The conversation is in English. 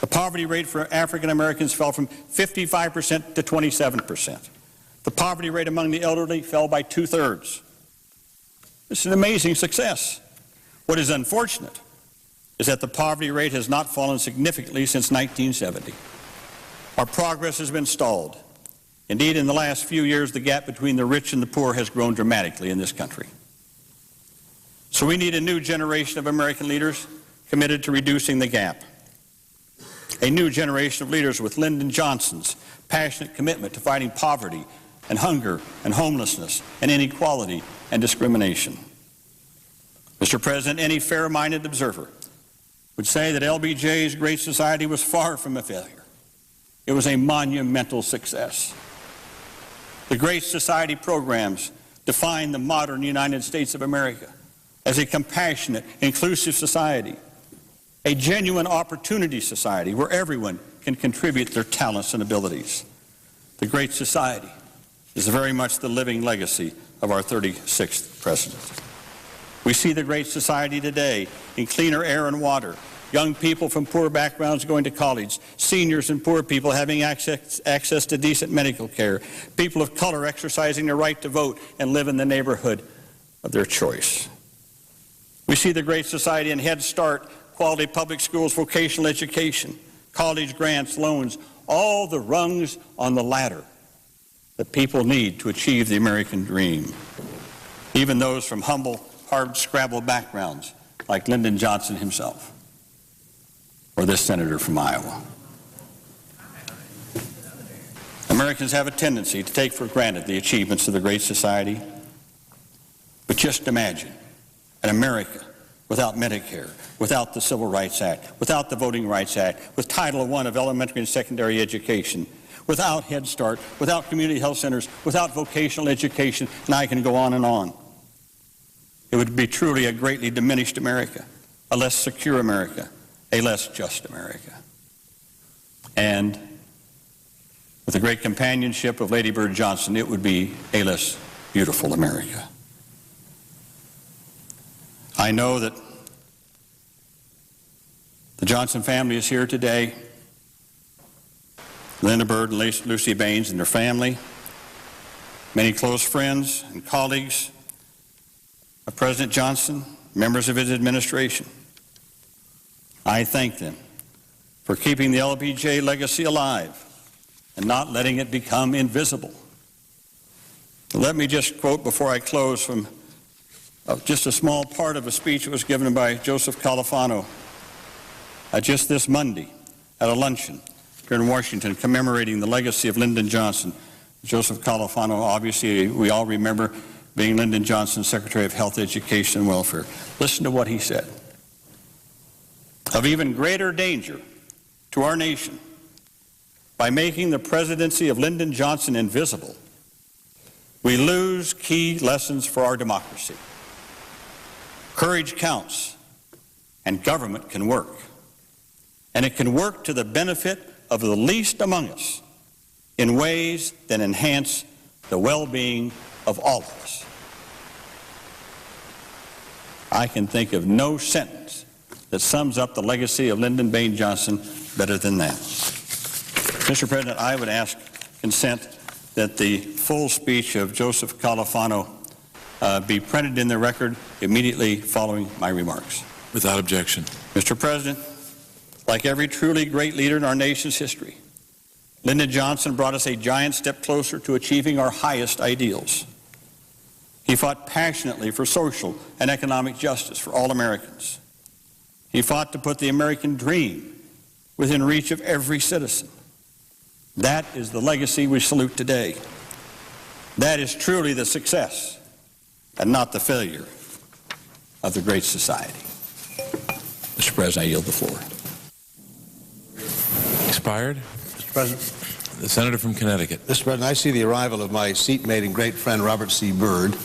The poverty rate for African Americans fell from 55% to 27%. The poverty rate among the elderly fell by 2/3. This is an amazing success. What is unfortunate is that the poverty rate has not fallen significantly since 1970. Our progress has been stalled. Indeed, in the last few years, the gap between the rich and the poor has grown dramatically in this country. So we need a new generation of American leaders committed to reducing the gap. A new generation of leaders with Lyndon Johnson's passionate commitment to fighting poverty and hunger and homelessness and inequality and discrimination. Mr. President, any fair-minded observer would say that LBJ's Great Society was far from a failure. It was a monumental success. The Great Society programs define the modern United States of America as a compassionate, inclusive society, a genuine opportunity society where everyone can contribute their talents and abilities. The Great Society is very much the living legacy of our 36th president. We see the Great Society today in cleaner air and water, young people from poor backgrounds going to college, seniors and poor people having access to decent medical care, people of color exercising their right to vote and live in the neighborhood of their choice. We see the Great Society in Head Start, quality public schools, vocational education, college grants, loans, all the rungs on the ladder that people need to achieve the American dream, even those from humble, hard-scrabble backgrounds like Lyndon Johnson himself or this senator from Iowa. Americans have a tendency to take for granted the achievements of the Great Society, but just imagine an America without Medicare, without the Civil Rights Act, without the Voting Rights Act, with Title I of elementary and secondary education, without Head Start, without community health centers, without vocational education, and I can go on and on. It would be truly a greatly diminished America, a less secure America, a less just America. And with the great companionship of Lady Bird Johnson, it would be a less beautiful America. I know that the Johnson family is here today. Linda Bird and Lucy Baines and their family, many close friends and colleagues of President Johnson, members of his administration. I thank them for keeping the LBJ legacy alive and not letting it become invisible. Let me just quote before I close from just a small part of a speech that was given by Joseph Califano just this Monday at a luncheon here in Washington commemorating the legacy of Lyndon Johnson. Joseph Califano, obviously, we all remember being Lyndon Johnson's Secretary of Health, Education, and Welfare. Listen to what he said. Of even greater danger to our nation by making the presidency of Lyndon Johnson invisible, we lose key lessons for our democracy. Courage counts, and government can work. And it can work to the benefit of the least among us in ways that enhance the well-being of all of us. I can think of no sentence that sums up the legacy of Lyndon Baines Johnson better than that. Mr. President, I would ask consent that the full speech of Joseph Califano be printed in the record immediately following my remarks. Without objection. Mr. President, like every truly great leader in our nation's history, Lyndon Johnson brought us a giant step closer to achieving our highest ideals. He fought passionately for social and economic justice for all Americans. He fought to put the American dream within reach of every citizen. That is the legacy we salute today. That is truly the success and not the failure of the Great Society. Mr. President, I yield the floor. Expired. Mr. President. The senator from Connecticut. Mr. President, I see the arrival of my seatmate and great friend Robert C. Byrd.